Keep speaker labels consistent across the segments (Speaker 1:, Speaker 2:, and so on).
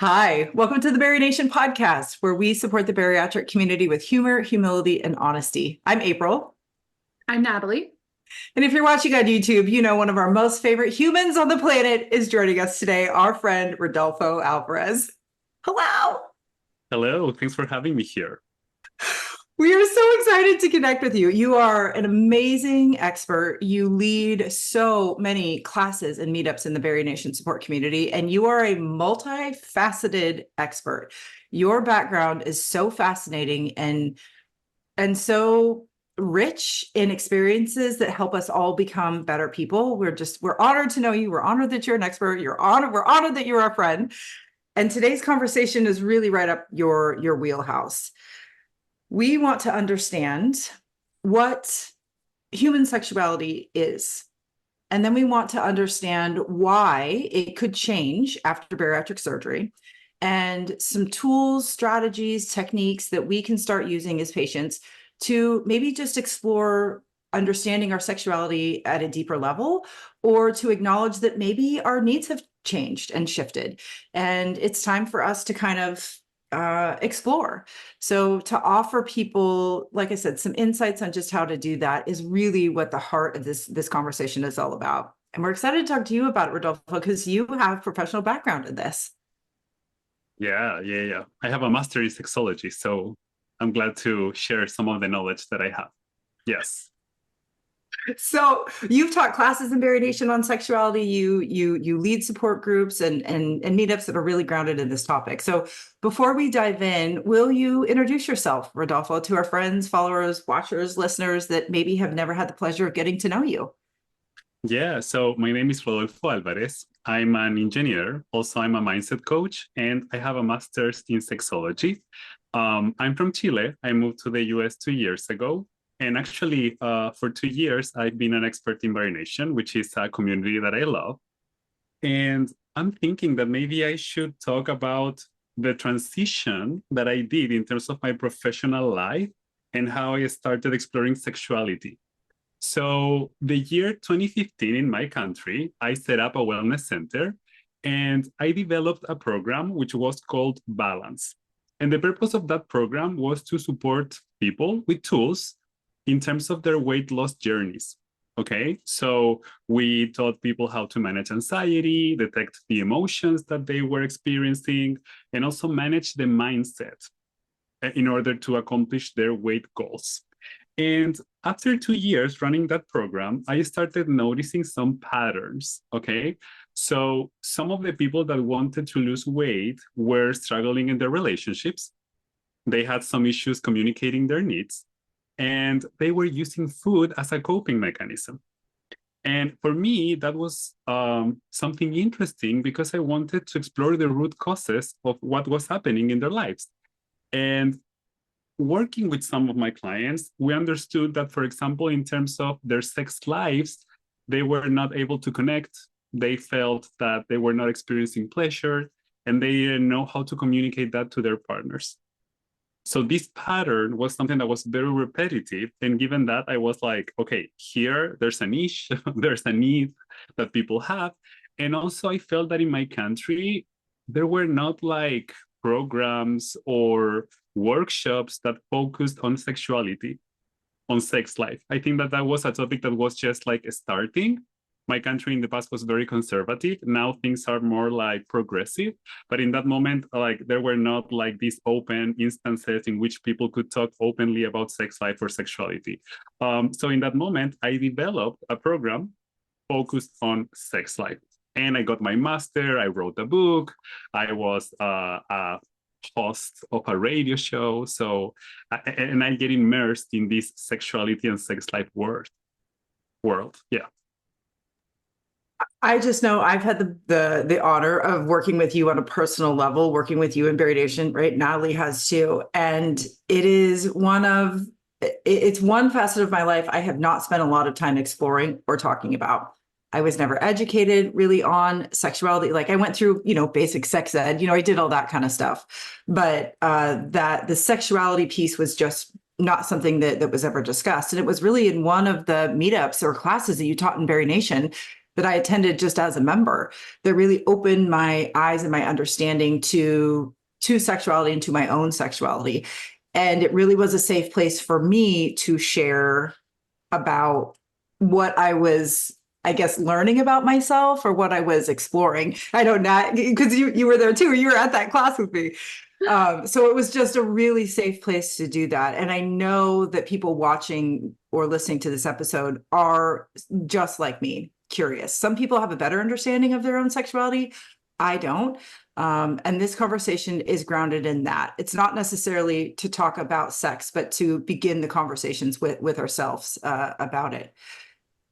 Speaker 1: Hi, welcome to the BariNation podcast, where we support the bariatric community with humor, humility, and honesty. I'm April.
Speaker 2: I'm Natalie.
Speaker 1: And if you're watching on YouTube, you know one of our most favorite humans on the planet is joining us today, our friend Rodolfo Alvarez. Hello.
Speaker 3: Hello, thanks for having me here.
Speaker 1: We are so excited to connect with you. You are an amazing expert. You lead so many classes and meetups in the BariNation support community, and you are a multifaceted expert. Your background is so fascinating and so rich in experiences that help us all become better people. We're honored to know you. We're honored that you're an expert. We're honored that you're our friend. And today's conversation is really right up your wheelhouse. We want to understand what human sexuality is. And then we want to understand why it could change after bariatric surgery and some tools, strategies, techniques that we can start using as patients to maybe just explore understanding our sexuality at a deeper level, or to acknowledge that maybe our needs have changed and shifted. And it's time for us to kind of explore. So to offer people, like I said, some insights on just how to do that is really what the heart of this conversation is all about. And we're excited to talk to you about it, Rodolfo, because you have professional background in this.
Speaker 3: Yeah. I have a master in sexology, so I'm glad to share some of the knowledge that I have. Yes.
Speaker 1: So you've taught classes in BariNation on sexuality. You lead support groups and meetups that are really grounded in this topic. So before we dive in, will you introduce yourself, Rodolfo, to our friends, followers, watchers, listeners that maybe have never had the pleasure of getting to know you?
Speaker 3: Yeah, so my name is Rodolfo Alvarez. I'm an engineer. Also, I'm a mindset coach, and I have a master's in sexology. I'm from Chile. I moved to the US 2 years ago. And actually, for 2 years, I've been an expert in BariNation, which is a community that I love. And I'm thinking that maybe I should talk about the transition that I did in terms of my professional life and how I started exploring sexuality. So the year 2015 in my country, I set up a wellness center and I developed a program which was called Balance. And the purpose of that program was to support people with tools in terms of their weight loss journeys. Okay, so we taught people how to manage anxiety, detect the emotions that they were experiencing, and also manage the mindset in order to accomplish their weight goals. And after 2 years running that program, I started noticing some patterns. Okay, so some of the people that wanted to lose weight were struggling in their relationships. They had some issues communicating their needs, and they were using food as a coping mechanism. And for me, that was something interesting because I wanted to explore the root causes of what was happening in their lives. And working with some of my clients, we understood that, for example, in terms of their sex lives, they were not able to connect. They felt that they were not experiencing pleasure, and they didn't know how to communicate that to their partners. So this pattern was something that was very repetitive. And given that, I was like, okay, here there's a niche, there's a need that people have. And also I felt that in my country, there were not like programs or workshops that focused on sexuality, on sex life. I think that was a topic that was just like starting. My country in the past was very conservative. Now things are more like progressive. But in that moment, like there were not like these open instances in which people could talk openly about sex life or sexuality. So in that moment, I developed a program focused on sex life. And I got my master, I wrote a book, I was a host of a radio show. So, and I get immersed in this sexuality and sex life world. Yeah.
Speaker 1: I just know I've had the honor of working with you on a personal level, working with you in BariNation, right? Natalie has too. And it's one facet of my life I have not spent a lot of time exploring or talking about. I was never educated really on sexuality. Like I went through, basic sex ed, I did all that kind of stuff. But that the sexuality piece was just not something that was ever discussed. And it was really in one of the meetups or classes that you taught in BariNation that I attended just as a member that really opened my eyes and my understanding to sexuality and to my own sexuality. And it really was a safe place for me to share about what I was, I guess, learning about myself or what I was exploring. I don't know, because you were there too. You were at that class with me. So it was just a really safe place to do that. And I know that people watching or listening to this episode are just like me, curious. Some people have a better understanding of their own sexuality. I don't. And this conversation is grounded in that. It's not necessarily to talk about sex, but to begin the conversations with ourselves about it.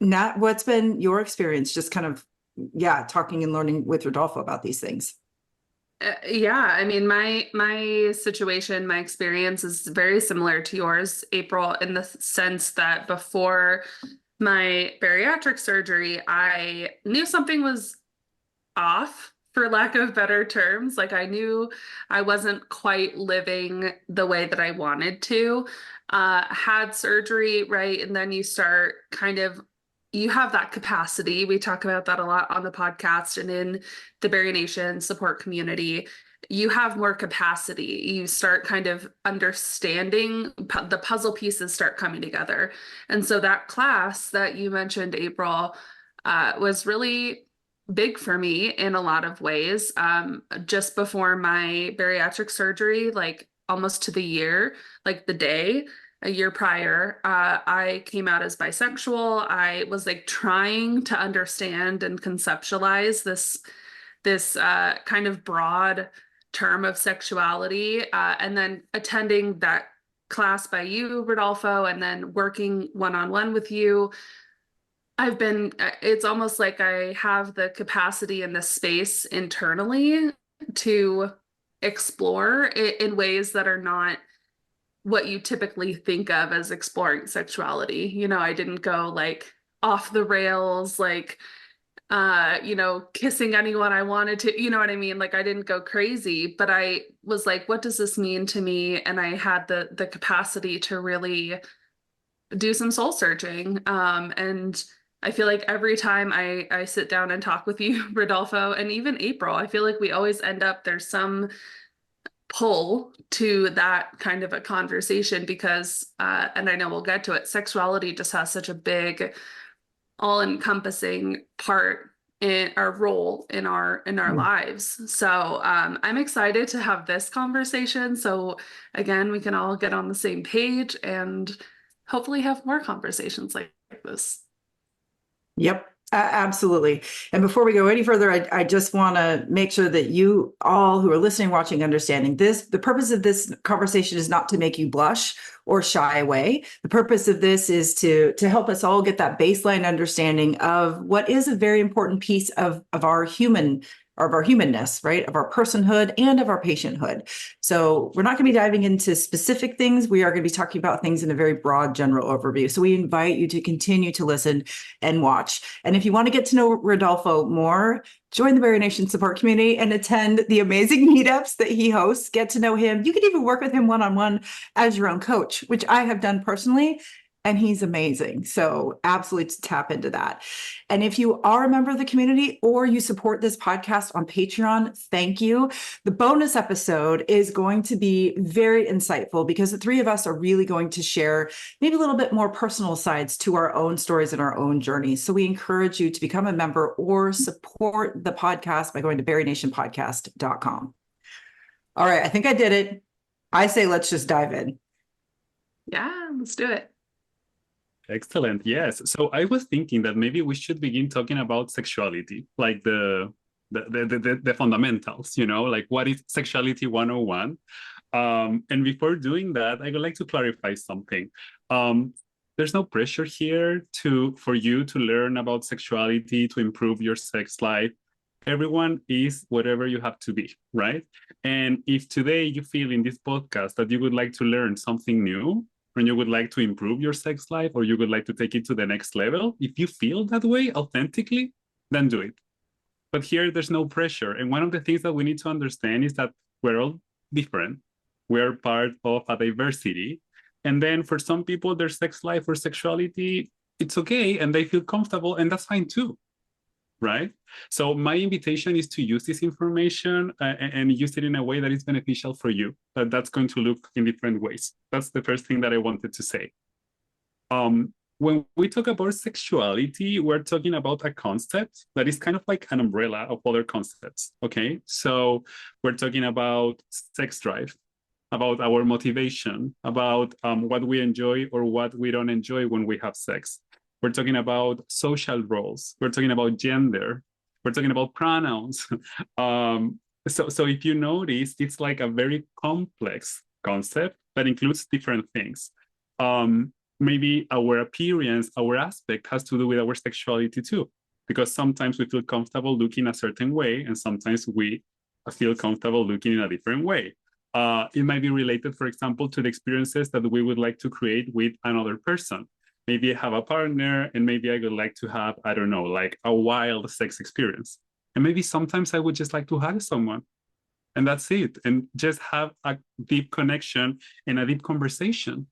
Speaker 1: Nat, what's been your experience just kind of, talking and learning with Rodolfo about these things?
Speaker 2: Yeah, I mean, my situation, my experience is very similar to yours, April, in the sense that before my bariatric surgery, I knew something was off, for lack of better terms. Like I knew I wasn't quite living the way that I wanted to. Had surgery, right? And then you start kind of, you have that capacity. We talk about that a lot on the podcast and in the BariNation support community. You have more capacity. You start kind of understanding the puzzle pieces start coming together. And so that class that you mentioned, April, was really big for me in a lot of ways. Just before my bariatric surgery, like almost to the year, like the day, a year prior, I came out as bisexual. I was like trying to understand and conceptualize this kind of broad term of sexuality, and then attending that class by you, Rodolfo, and then working one-on-one with you. It's almost like I have the capacity and the space internally to explore it in ways that are not what you typically think of as exploring sexuality. You know, I didn't go like off the rails, like, kissing anyone I wanted to, you know what I mean? Like I didn't go crazy, but I was like, what does this mean to me? And I had the capacity to really do some soul searching. And I feel like every time I sit down and talk with you, Rodolfo, and even April, I feel like we always end up, there's some pull to that kind of a conversation because, and I know we'll get to it, sexuality just has such a big, all-encompassing part in our role in our lives. So I'm excited to have this conversation. So again, we can all get on the same page and hopefully have more conversations like this.
Speaker 1: Yep, absolutely. And before we go any further, I just want to make sure that you all who are listening, watching, understanding this, the purpose of this conversation is not to make you blush or shy away. The purpose of this is to help us all get that baseline understanding of what is a very important piece of our humanness, right? Of our personhood and of our patienthood. So we're not going to be diving into specific things. We are going to be talking about things in a very broad general overview. So we invite you to continue to listen and watch. And if you want to get to know Rodolfo more, join the BariNation support community and attend the amazing meetups that he hosts. Get to know him. You can even work with him one-on-one as your own coach, which I have done personally. And he's amazing. So absolutely tap into that. And if you are a member of the community or you support this podcast on Patreon, thank you. The bonus episode is going to be very insightful because the three of us are really going to share maybe a little bit more personal sides to our own stories and our own journeys. So we encourage you to become a member or support the podcast by going to BariNationPodcast.com. All right, I think I did it. I say let's just dive in.
Speaker 2: Yeah, let's do it.
Speaker 3: Excellent. Yes. So I was thinking that maybe we should begin talking about sexuality, like the fundamentals, like what is sexuality 101? And before doing that, I would like to clarify something. There's no pressure here for you to learn about sexuality, to improve your sex life. Everyone is whatever you have to be, right? And if today you feel in this podcast that you would like to learn something new, and you would like to improve your sex life, or you would like to take it to the next level, if you feel that way authentically, then do it. But here, there's no pressure. And one of the things that we need to understand is that we're all different. We're part of a diversity. And then for some people, their sex life or sexuality, it's okay, and they feel comfortable, and that's fine too. right? So my invitation is to use this information and use it in a way that is beneficial for you. That's going to look in different ways. That's the first thing that I wanted to say. When we talk about sexuality, we're talking about a concept that is kind of like an umbrella of other concepts, okay? So we're talking about sex drive, about our motivation, about what we enjoy or what we don't enjoy when we have sex. We're talking about social roles. We're talking about gender. We're talking about pronouns. So if you notice, it's like a very complex concept that includes different things. Maybe our appearance, our aspect has to do with our sexuality too, because sometimes we feel comfortable looking a certain way, and sometimes we feel comfortable looking in a different way. It might be related, for example, to the experiences that we would like to create with another person. Maybe I have a partner, and maybe I would like to have, I don't know, like a wild sex experience. And maybe sometimes I would just like to hug someone, and that's it, and just have a deep connection and a deep conversation.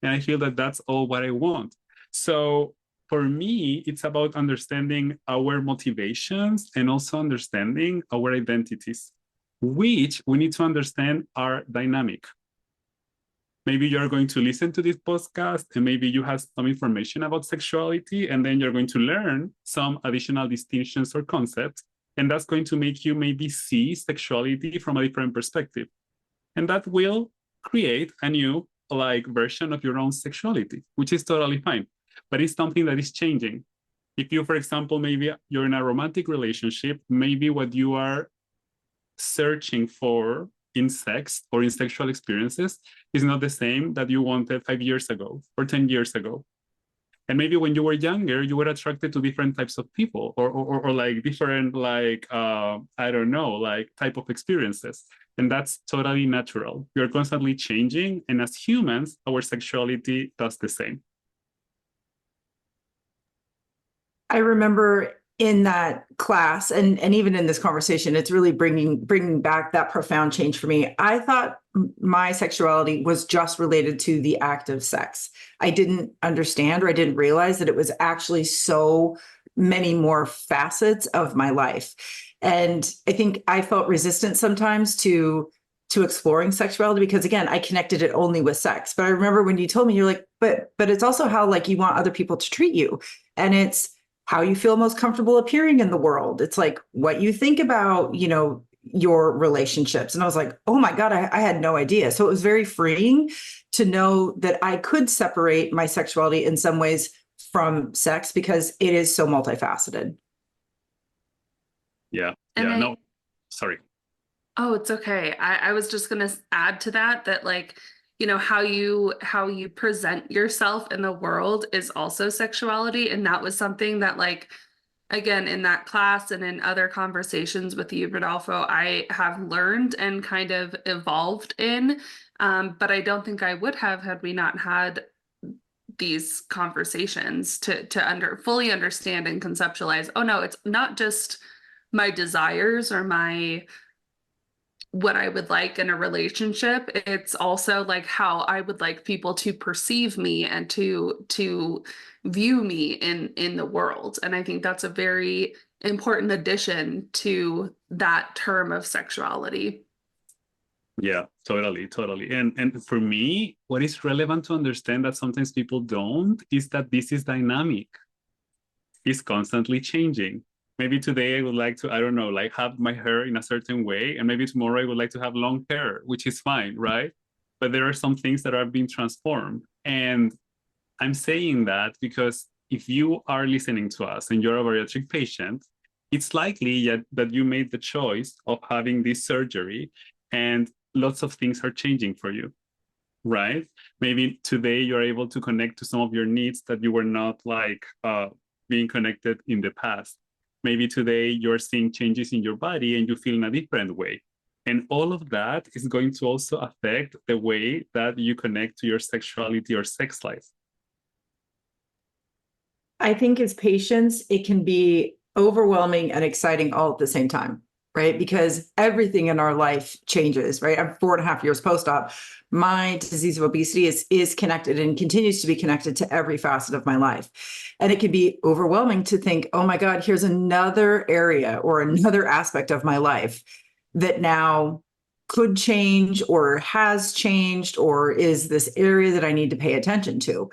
Speaker 3: And I feel that that's all what I want. So for me, it's about understanding our motivations and also understanding our identities, which we need to understand are dynamic. Maybe you're going to listen to this podcast and maybe you have some information about sexuality, and then you're going to learn some additional distinctions or concepts. And that's going to make you maybe see sexuality from a different perspective. And that will create a new version of your own sexuality, which is totally fine. But it's something that is changing. If you, for example, maybe you're in a romantic relationship, maybe what you are searching for in sex or in sexual experiences is not the same that you wanted 5 years ago or 10 years ago. And maybe when you were younger, you were attracted to different types of people or like different, I don't know, like type of experiences. And that's totally natural. We are constantly changing. And as humans, our sexuality does the same.
Speaker 1: I remember in that class and even in this conversation, it's really bringing back that profound change for me. I thought my sexuality was just related to the act of sex. I didn't understand, or I didn't realize that it was actually so many more facets of my life. And I think I felt resistant sometimes to exploring sexuality because, again, I connected it only with sex. But I remember when you told me, you're like, but it's also how like you want other people to treat you. And it's how you feel most comfortable appearing in the world. It's like what you think about, your relationships. And I was like, oh my God, I had no idea. So it was very freeing to know that I could separate my sexuality in some ways from sex because it is so multifaceted.
Speaker 3: Yeah.
Speaker 2: And
Speaker 3: No, sorry.
Speaker 2: Oh, it's okay. I was just gonna add to that like, how you present yourself in the world is also sexuality. And that was something that, like, again, in that class and in other conversations with you, Rodolfo, I have learned and kind of evolved in. But I don't think I would have had we not had these conversations to fully understand and conceptualize, oh no, it's not just my desires or what I would like in a relationship. It's also like how I would like people to perceive me and to view me in the world. And I think that's a very important addition to that term of sexuality.
Speaker 3: Yeah, totally. And for me, what is relevant to understand that sometimes people don't is that this is dynamic. It's constantly changing. Maybe today I would like to, I don't know, like have my hair in a certain way, and maybe tomorrow I would like to have long hair, which is fine, right? But there are some things that are being transformed. And I'm saying that because if you are listening to us and you're a bariatric patient, it's likely that you made the choice of having this surgery and lots of things are changing for you, right? Maybe today you're able to connect to some of your needs that you were not being connected in the past. Maybe today you're seeing changes in your body and you feel in a different way. And all of that is going to also affect the way that you connect to your sexuality or sex life.
Speaker 1: I think as patients, it can be overwhelming and exciting all at the same time, right? Because everything in our life changes, right? I'm 4.5 years post-op. My disease of obesity is connected and continues to be connected to every facet of my life. And it can be overwhelming to think, oh my God, here's another area or another aspect of my life that now could change or has changed, or is this area that I need to pay attention to.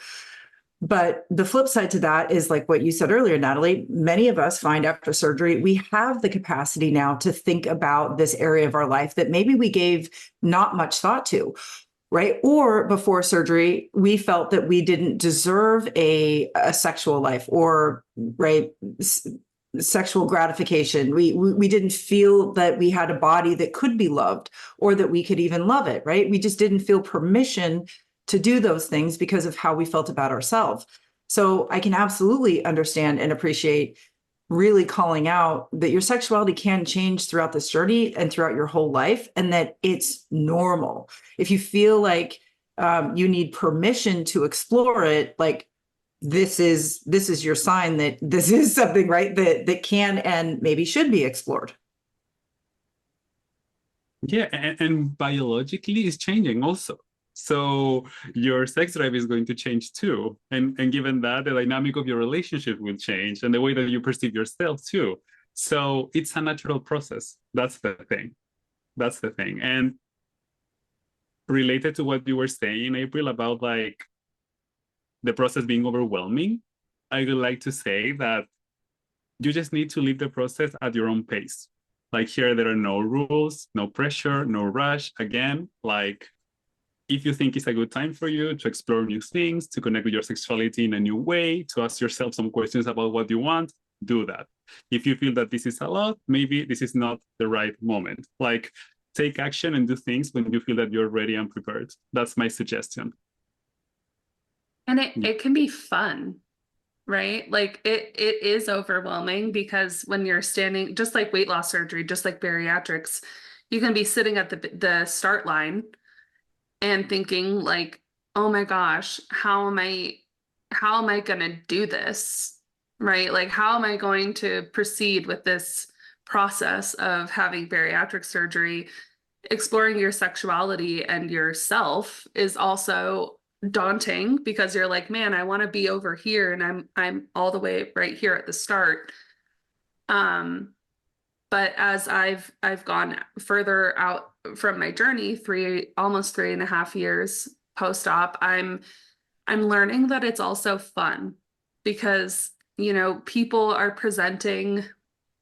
Speaker 1: But the flip side to that is like what you said earlier, Natalie, many of us find after surgery, we have the capacity now to think about this area of our life that maybe we gave not much thought to, right? Or before surgery, we felt that we didn't deserve a sexual life or, right, sexual gratification. We didn't feel that we had a body that could be loved or that we could even love it, right? We just didn't feel permission to do those things because of how we felt about ourselves. So I can absolutely understand and appreciate really calling out that your sexuality can change throughout this journey and throughout your whole life, and that it's normal. If you feel like you need permission to explore it, like this is your sign that this is something, right, that can and maybe should be explored.
Speaker 3: Yeah, and biologically it's changing also. So your sex drive is going to change too. And given that, the dynamic of your relationship will change and the way that you perceive yourself too. So it's a natural process. That's the thing. That's the thing. And related to what you were saying, April, about like the process being overwhelming, I would like to say that you just need to live the process at your own pace. Like here, there are no rules, no pressure, no rush. Again, like if you think it's a good time for you to explore new things, to connect with your sexuality in a new way, to ask yourself some questions about what you want, do that. If you feel that this is a lot, maybe this is not the right moment. Like take action and do things when you feel that you're ready and prepared. That's my suggestion.
Speaker 2: And it can be fun, right? Like it is overwhelming because when you're standing, just like weight loss surgery, just like bariatrics, you can be sitting at the start line and thinking like, oh my gosh, how am I going to do this? Right? Like, how am I going to proceed with this process of having bariatric surgery? Exploring your sexuality and yourself is also daunting because you're like, man, I want to be over here and I'm all the way right here at the start. But as I've gone further out from my journey, almost 3.5 years post-op, I'm learning that it's also fun because, people are presenting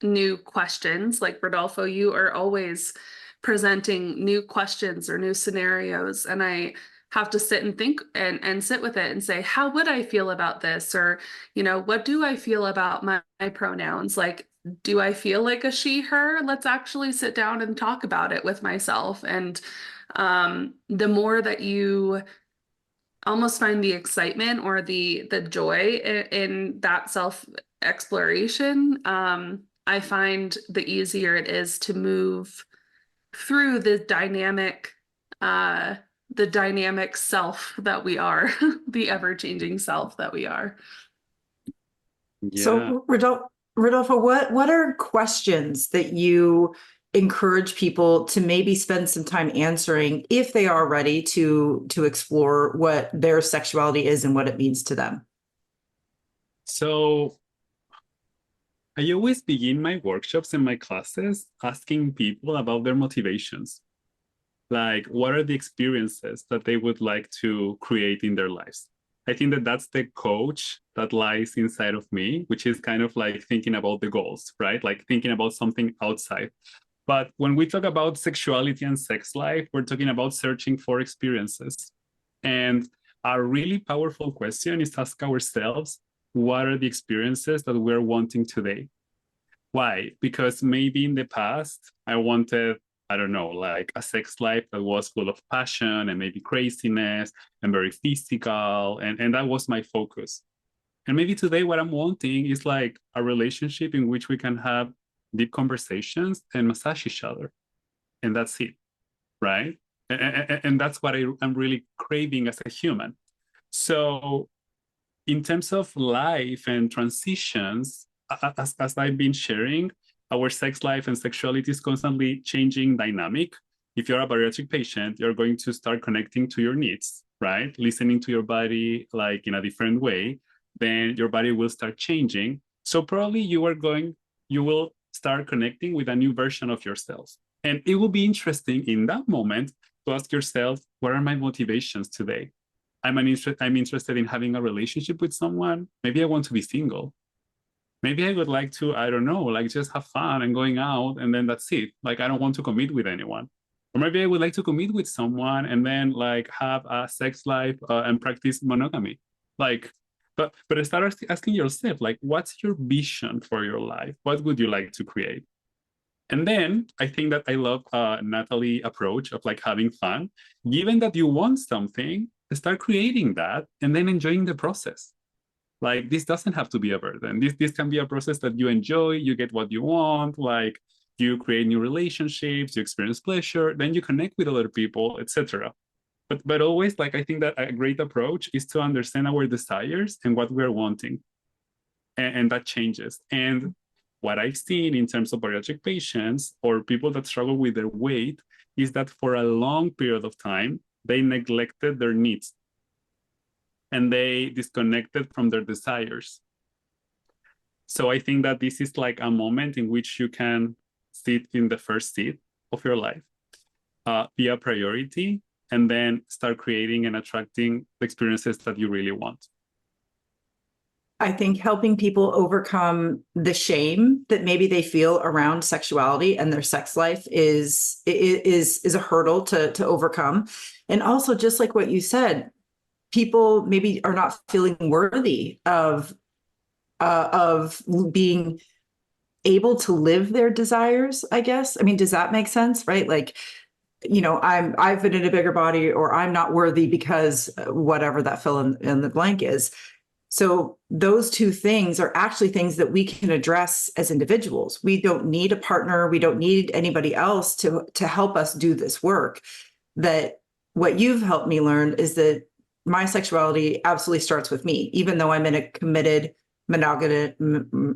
Speaker 2: new questions. Like Rodolfo, you are always presenting new questions or new scenarios. And I have to sit and think and sit with it and say, how would I feel about this? Or, what do I feel about my pronouns? Like, do I feel like a she, her? Let's actually sit down and talk about it with myself. And the more that you almost find the excitement or the joy in that self exploration, I find the easier it is to move through the dynamic self that we are, the ever-changing self that we are.
Speaker 3: Yeah.
Speaker 1: So Rodolfo, what are questions that you encourage people to maybe spend some time answering if they are ready to explore what their sexuality is and what it means to them?
Speaker 3: So I always begin my workshops and my classes asking people about their motivations. Like, what are the experiences that they would like to create in their lives? I think that that's the coach that lies inside of me, which is kind of like thinking about the goals, right? Like thinking about something outside. But when we talk about sexuality and sex life, we're talking about searching for experiences. And a really powerful question is to ask ourselves, what are the experiences that we're wanting today? Why? Because maybe in the past, I wanted, I don't know, like a sex life that was full of passion and maybe craziness and very physical. And that was my focus. And maybe today what I'm wanting is like a relationship in which we can have deep conversations and massage each other. And that's it, right? And that's what I'm really craving as a human. So in terms of life and transitions, as I've been sharing, our sex life and sexuality is constantly changing dynamic. If you're a bariatric patient, you're going to start connecting to your needs, right? Listening to your body like in a different way, then your body will start changing. So probably you will start connecting with a new version of yourself. And it will be interesting in that moment to ask yourself, what are my motivations today? I'm interested in having a relationship with someone. Maybe I want to be single. Maybe I would like to, I don't know, like just have fun and going out and then that's it. Like I don't want to commit with anyone. Or maybe I would like to commit with someone and then like have a sex life and practice monogamy. Like, but start asking yourself, like, what's your vision for your life? What would you like to create? And then I think that I love Natalie approach of like having fun. Given that you want something, start creating that and then enjoying the process. Like this doesn't have to be a burden. This can be a process that you enjoy, you get what you want, like you create new relationships, you experience pleasure, then you connect with other people, etc. But always like I think that a great approach is to understand our desires and what we're wanting. And that changes. And what I've seen in terms of bariatric patients or people that struggle with their weight is that for a long period of time, they neglected their needs and they disconnected from their desires. So I think that this is like a moment in which you can sit in the first seat of your life, be a priority, and then start creating and attracting the experiences that you really want.
Speaker 1: I think helping people overcome the shame that maybe they feel around sexuality and their sex life is a hurdle to overcome. And also, just like what you said, people maybe are not feeling worthy of being able to live their desires, I guess. I mean, does that make sense? Right? Like, you know, I've been in a bigger body, or I'm not worthy because whatever that fill in the blank is. So those two things are actually things that we can address as individuals. We don't need a partner. We don't need anybody else to help us do this work. That what you've helped me learn is that my sexuality absolutely starts with me, even though I'm in a committed monogamous,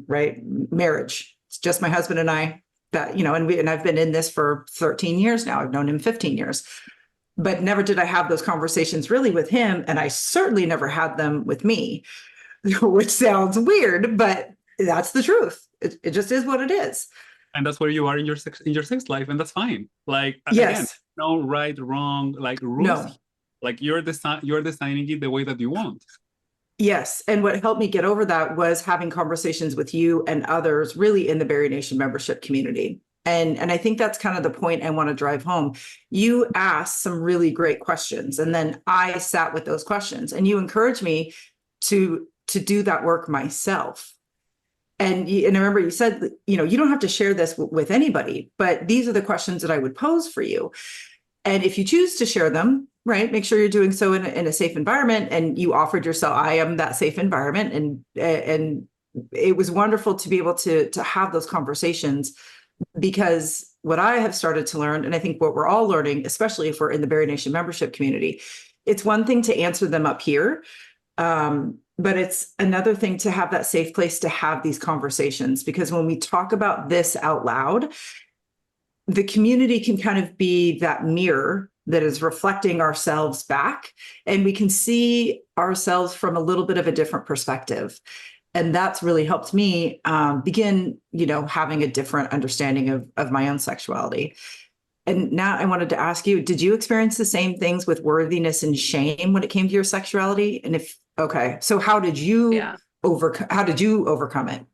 Speaker 1: right, marriage. It's just my husband and I. That, you know, and I've been in this for 13 years now. I've known him 15 years. But never did I have those conversations really with him. And I certainly never had them with me, which sounds weird, but that's the truth. It just is what it is.
Speaker 3: And that's where you are in your sex life, and that's fine. Like again,
Speaker 1: Yes.
Speaker 3: no right, wrong, like rules.
Speaker 1: No.
Speaker 3: Like you're designing it the way that you want.
Speaker 1: Yes. And what helped me get over that was having conversations with you and others really in the BariNation membership community. And I think that's kind of the point I want to drive home. You asked some really great questions, and then I sat with those questions, and you encouraged me to do that work myself. And I remember you said, you know, you don't have to share this with anybody, but these are the questions that I would pose for you. And if you choose to share them, right, make sure you're doing so in a safe environment. And you offered yourself, I am that safe environment. And it was wonderful to be able to have those conversations, because what I have started to learn, and I think what we're all learning, especially if we're in the BariNation membership community, it's one thing to answer them up here. But it's another thing to have that safe place to have these conversations, because when we talk about this out loud, the community can kind of be that mirror that is reflecting ourselves back, and we can see ourselves from a little bit of a different perspective. And that's really helped me begin, you know, having a different understanding of my own sexuality. And now I wanted to ask you, did you experience the same things with worthiness and shame when it came to your sexuality? And if, okay, so how did you overcome it?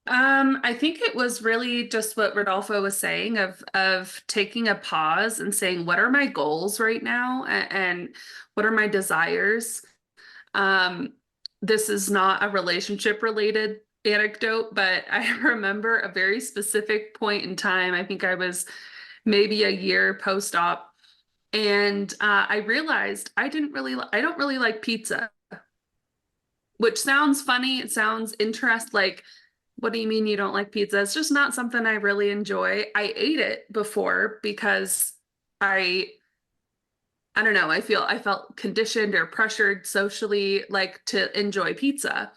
Speaker 2: I think it was really just what Rodolfo was saying of taking a pause and saying, what are my goals right now? And what are my desires? This is not a relationship related anecdote, but I remember a very specific point in time. I think I was maybe a year post-op, and I realized I don't really like pizza, which sounds funny. It sounds interesting. Like, what do you mean you don't like pizza? It's just not something I really enjoy. I ate it before because I don't know, I felt conditioned or pressured socially, like, to enjoy pizza.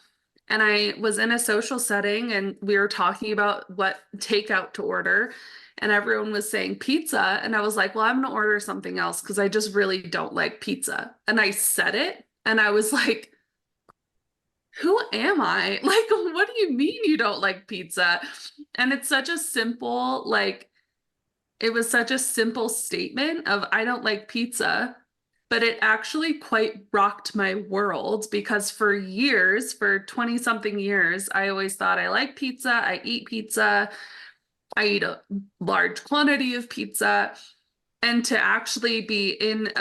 Speaker 2: And I was in a social setting and we were talking about what takeout to order. And everyone was saying pizza. And I was like, well, I'm going to order something else because I just really don't like pizza. And I said it. And I was like, who am I? Like, what do you mean you don't like pizza? And it's such a simple, like, it was such a simple statement of I don't like pizza, but it actually quite rocked my world because for years, for 20 something years, I always thought I like pizza, I eat pizza, I eat a large quantity of pizza. And to actually be in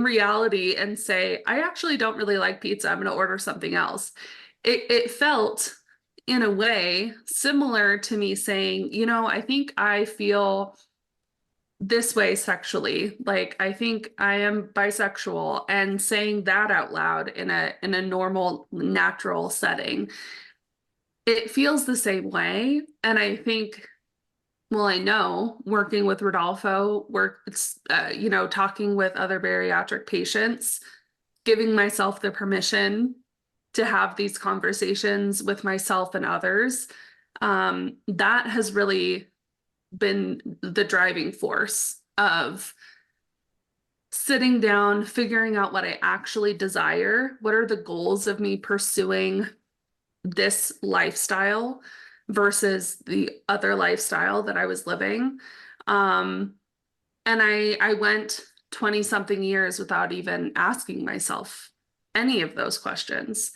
Speaker 2: reality and say, I actually don't really like pizza, I'm going to order something else. It felt in a way similar to me saying, you know, I think I feel this way sexually. Like I think I am bisexual, and saying that out loud in a normal, natural setting, it feels the same way. And I think, well, I know working with Rodolfo, you know, talking with other bariatric patients, giving myself the permission to have these conversations with myself and others, that has really been the driving force of sitting down, figuring out what I actually desire. What are the goals of me pursuing this lifestyle versus the other lifestyle that I was living? And I went 20 something years without even asking myself any of those questions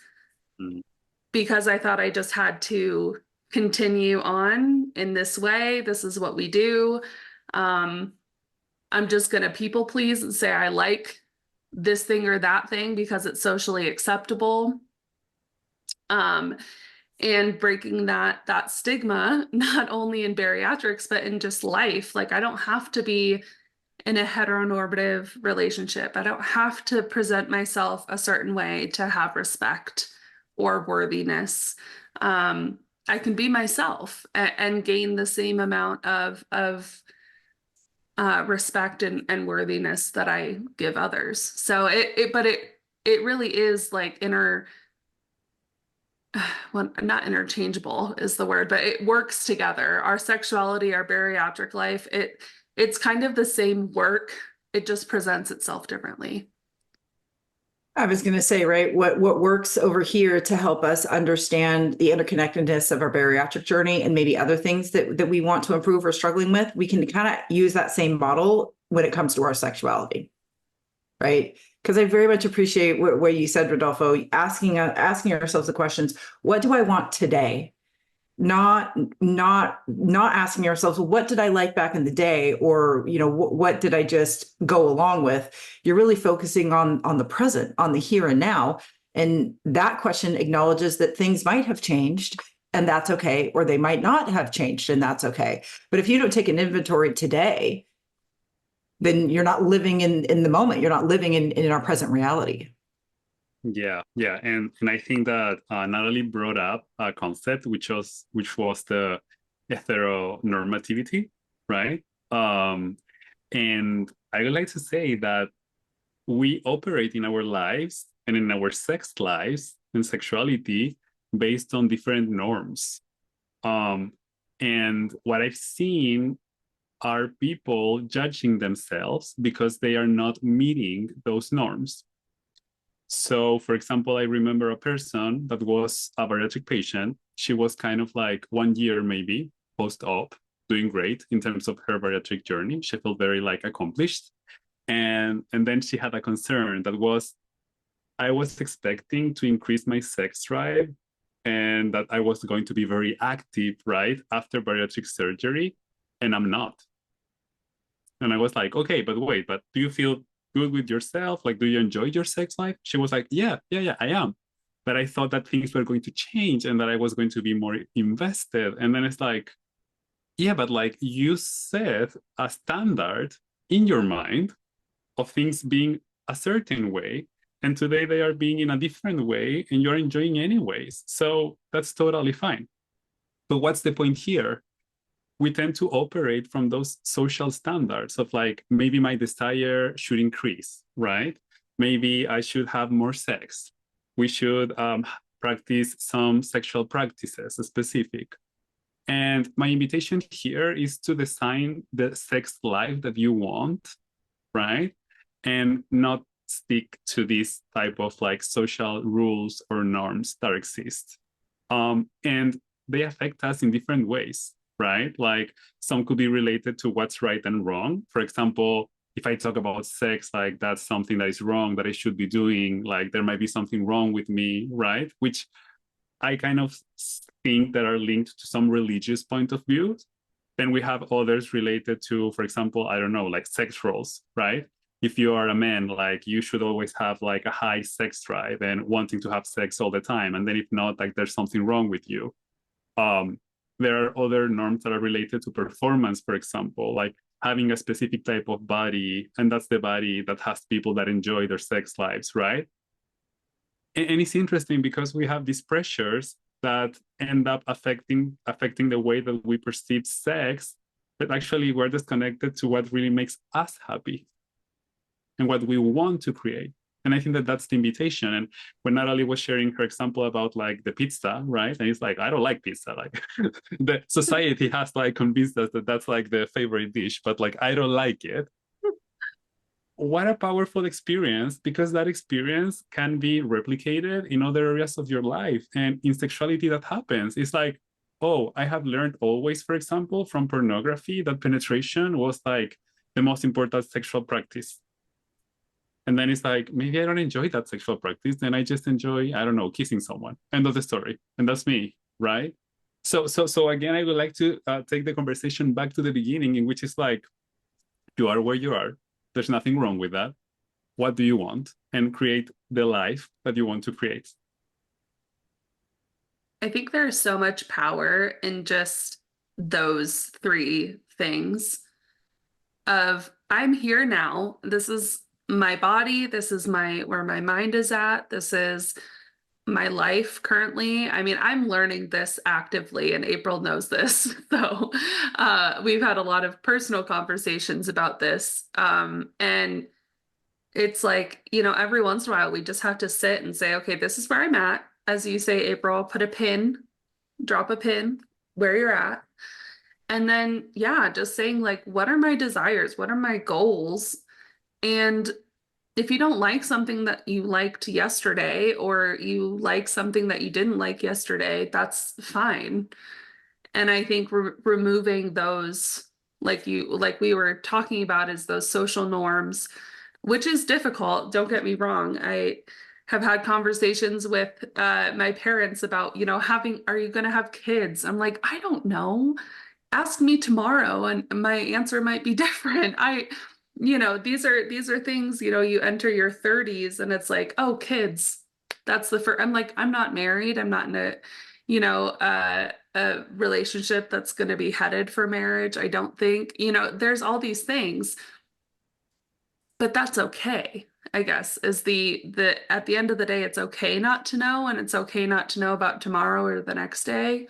Speaker 2: because I thought I just had to continue on in this way. This is what we do. I'm just going to people please and say I like this thing or that thing because it's socially acceptable. And breaking that stigma, not only in bariatrics, but in just life. Like I don't have to be in a heteronormative relationship. I don't have to present myself a certain way to have respect or worthiness. I can be myself and gain the same amount of respect and worthiness that I give others. So it really is like well, not interchangeable is the word, but it works together. Our sexuality, our bariatric life, it's kind of the same work. It just presents itself differently.
Speaker 1: I was going to say, right, what works over here to help us understand the interconnectedness of our bariatric journey and maybe other things that we want to improve or struggling with, we can kind of use that same model when it comes to our sexuality, right? Because I very much appreciate what you said, Rodolfo, asking ourselves the questions, what do I want today? Not asking ourselves, well, what did I like back in the day? Or, you know, what did I just go along with? You're really focusing on the present, on the here and now. And that question acknowledges that things might have changed and that's okay, or they might not have changed and that's okay. But if you don't take an inventory today, then you're not living in the moment. You're not living in our present reality.
Speaker 3: Yeah, and I think that Natalie brought up a concept which was the heteronormativity, right? And I would like to say that we operate in our lives and in our sex lives and sexuality based on different norms. And what I've seen are people judging themselves because they are not meeting those norms. So, for example, I remember a person that was a bariatric patient. She was kind of like 1 year maybe post-op, doing great in terms of her bariatric journey. She felt very like accomplished. And then she had a concern that was, I was expecting to increase my sex drive and that I was going to be very active, right, after bariatric surgery, and I'm not. And I was like, okay, but wait, but do you feel good with yourself? Like, do you enjoy your sex life? She was like, yeah, I am. But I thought that things were going to change and that I was going to be more invested. And then it's like, yeah, but like you set a standard in your mind of things being a certain way. And today they are being in a different way and you're enjoying anyways. So that's totally fine. But what's the point here? We tend to operate from those social standards of like, maybe my desire should increase, right? Maybe I should have more sex. We should practice some sexual practices specific. And my invitation here is to design the sex life that you want, right? And not stick to this type of like social rules or norms that exist. And they affect us in different ways, right? Like some could be related to what's right and wrong. For example, if I talk about sex, like that's something that is wrong that I should be doing, like there might be something wrong with me, right? Which I kind of think that are linked to some religious point of view. Then we have others related to, for example, I don't know, like sex roles, right? If you are a man, like you should always have like a high sex drive and wanting to have sex all the time. And then if not, like there's something wrong with you. There are other norms that are related to performance, for example, like having a specific type of body, and that's the body that has people that enjoy their sex lives, right? And it's interesting because we have these pressures that end up affecting the way that we perceive sex, but actually we're disconnected to what really makes us happy and what we want to create. And I think that that's the invitation. And when Natalie was sharing her example about like the pizza, right? And it's like, I don't like pizza. Like the society has like convinced us that that's like the favorite dish, but like, I don't like it. What a powerful experience, because that experience can be replicated in other areas of your life. And in sexuality, that happens. It's like, oh, I have learned always, for example, from pornography, that penetration was like the most important sexual practice. And then it's like, maybe I don't enjoy that sexual practice. Then I just enjoy, I don't know, kissing someone. End of the story. And that's me, right? So again, I would like to take the conversation back to the beginning, in which is like, you are where you are. There's nothing wrong with that. What do you want? And create the life that you want to create.
Speaker 2: I think there's so much power in just those three things of I'm here now. This is my body. This is where my mind is at. This is my life currently. I mean, I'm learning this actively, and April knows this. So we've had a lot of personal conversations about this. And it's like, every once in a while, we just have to sit and say, okay, this is where I'm at. As you say, April, put a pin, drop a pin where you're at. And then, yeah, just saying like, what are my desires? What are my goals? And if you don't like something that you liked yesterday, or you like something that you didn't like yesterday, that's fine. And I think removing those, like we were talking about, is those social norms, which is difficult. Don't get me wrong. I have had conversations with my parents about, are you going to have kids? I'm like, I don't know. Ask me tomorrow, and my answer might be different. These are things, you enter your 30s and it's like, oh, kids, that's the first. I'm like, I'm not married. I'm not in a relationship that's going to be headed for marriage. I don't think, there's all these things, but that's okay, I guess, is at the end of the day, it's okay not to know, and it's okay not to know about tomorrow or the next day.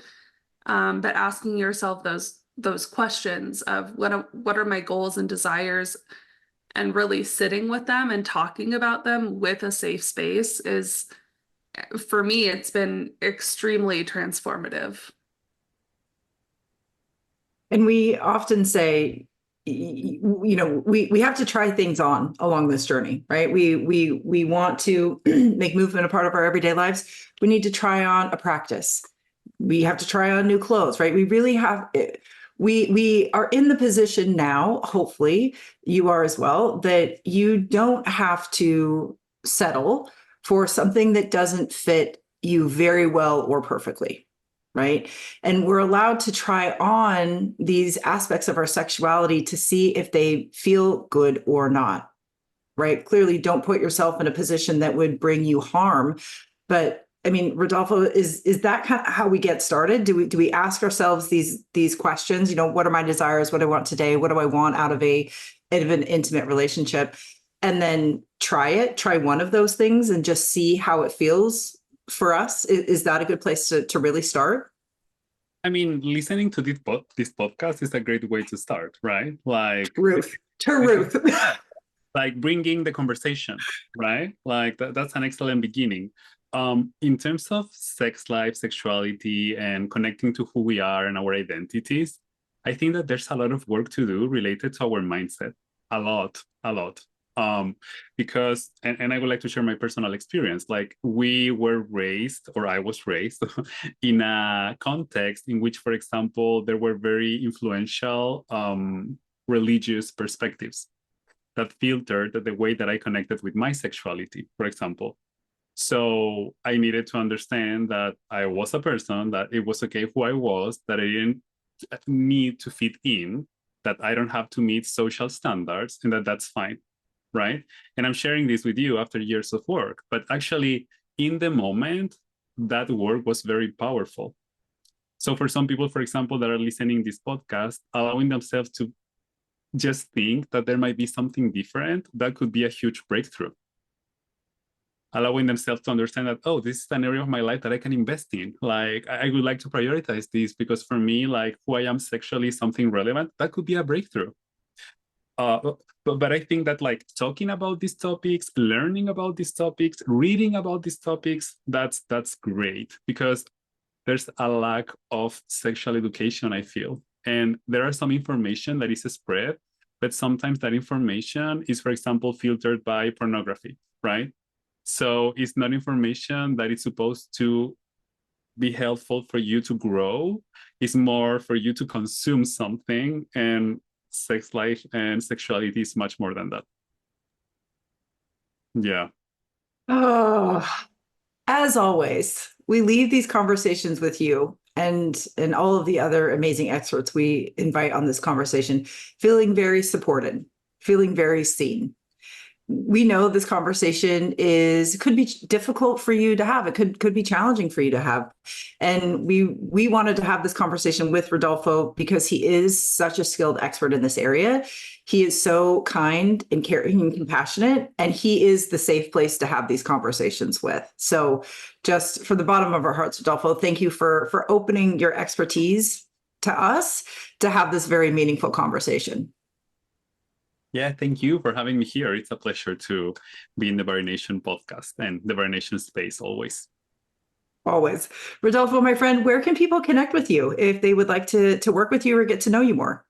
Speaker 2: But asking yourself those questions of what are my goals and desires, and really sitting with them and talking about them with a safe space is, for me, it's been extremely transformative.
Speaker 1: And we often say, we have to try things on along this journey, right? We want to make movement a part of our everyday lives. We need to try on a practice. We have to try on new clothes, right? We really have it. We are in the position now, hopefully you are as well, that you don't have to settle for something that doesn't fit you very well or perfectly, right? And we're allowed to try on these aspects of our sexuality to see if they feel good or not, right? Clearly, don't put yourself in a position that would bring you harm. But I mean, Rodolfo, is that kind of how we get started? Do we ask ourselves these questions? What are my desires? What do I want today? What do I want out of an intimate relationship? And then try one of those things and just see how it feels for us. Is that a good place to really start?
Speaker 3: I mean, listening to this podcast is a great way to start, right? Like
Speaker 1: Ruth.
Speaker 3: Like bringing the conversation, right? Like that's an excellent beginning. In terms of sex life, sexuality, and connecting to who we are and our identities, I think that there's a lot of work to do related to our mindset. A lot. Because, and I would like to share my personal experience. Like we were raised, or I was raised, in a context in which, for example, there were very influential religious perspectives that filtered the way that I connected with my sexuality, for example. So I needed to understand that I was a person, that it was okay who I was, that I didn't need to fit in, that I don't have to meet social standards, and that that's fine, right? And I'm sharing this with you after years of work, but actually in the moment, that work was very powerful. So for some people, for example, that are listening this podcast, allowing themselves to just think that there might be something different, that could be a huge breakthrough. Allowing themselves to understand that, oh, this is an area of my life that I can invest in. Like, I would like to prioritize this because for me, like who I am sexually is something relevant. That could be a breakthrough. But I think that like talking about these topics, learning about these topics, reading about these topics, that's great, because there's a lack of sexual education, I feel. And there are some information that is spread, but sometimes that information is, for example, filtered by pornography, right? So it's not information that is supposed to be helpful for you to grow. It's more for you to consume something, and sex life and sexuality is much more than that. Yeah.
Speaker 1: Oh, as always, we leave these conversations with you and all of the other amazing experts we invite on this conversation, feeling very supported, feeling very seen. We know this conversation could be difficult for you to have. It could be challenging for you to have. And we wanted to have this conversation with Rodolfo because he is such a skilled expert in this area. He is so kind and caring and compassionate, and he is the safe place to have these conversations with. So just from the bottom of our hearts, Rodolfo, thank you for opening your expertise to us to have this very meaningful conversation.
Speaker 3: Yeah, thank you for having me here. It's a pleasure to be in the BariNation podcast and the BariNation space always.
Speaker 1: Always. Rodolfo, my friend, where can people connect with you if they would like to work with you or get to know you more?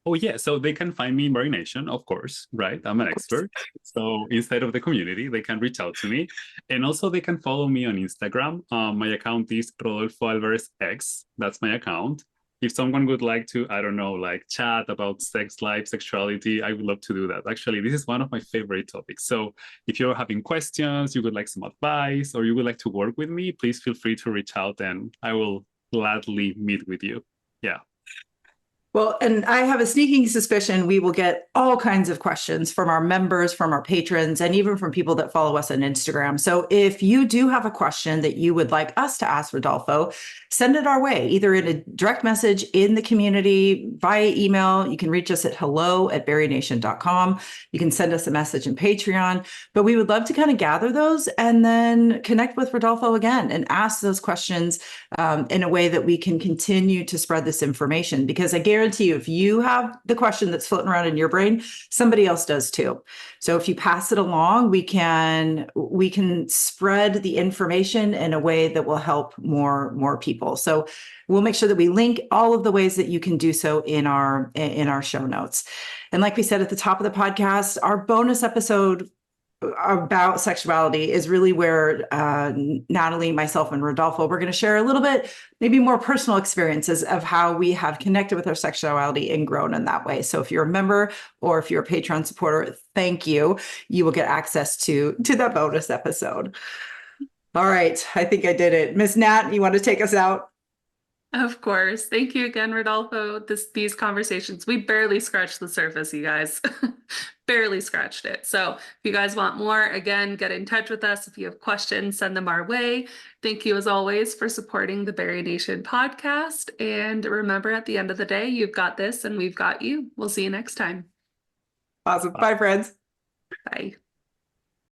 Speaker 3: Oh, yeah. So they can find me in BariNation, of course, right? I'm an expert. So inside of the community, they can reach out to me. And also they can follow me on Instagram. My account is Rodolfo Alvarez X. That's my account. If someone would like to, I don't know, like chat about sex life, sexuality, I would love to do that. Actually, this is one of my favorite topics. So if you're having questions, you would like some advice, or you would like to work with me, please feel free to reach out and I will gladly meet with you. Yeah.
Speaker 1: Well, and I have a sneaking suspicion we will get all kinds of questions from our members, from our patrons, and even from people that follow us on Instagram. So if you do have a question that you would like us to ask Rodolfo, send it our way, either in a direct message in the community, via email. You can reach us at hello@BariNation.com. You can send us a message in Patreon. But we would love to kind of gather those and then connect with Rodolfo again and ask those questions in a way that we can continue to spread this information. Because I guarantee you, if you have the question that's floating around in your brain, somebody else does too. So if you pass it along, we can spread the information in a way that will help more people. So we'll make sure that we link all of the ways that you can do so in our show notes. And like we said at the top of the podcast, our bonus episode about sexuality is really where Natalie, myself, and Rodolfo, we're going to share a little bit, maybe more personal experiences of how we have connected with our sexuality and grown in that way. So if you're a member or if you're a Patreon supporter, thank you. You will get access to that bonus episode. All right. I think I did it. Miss Nat, you want to take us out?
Speaker 2: Of course. Thank you again, Rodolfo. These conversations, we barely scratched the surface, you guys. Barely scratched it. So if you guys want more, again, get in touch with us. If you have questions, send them our way. Thank you, as always, for supporting the BariNation podcast. And remember, at the end of the day, you've got this and we've got you. We'll see you next time.
Speaker 1: Awesome. Bye, friends.
Speaker 2: Bye.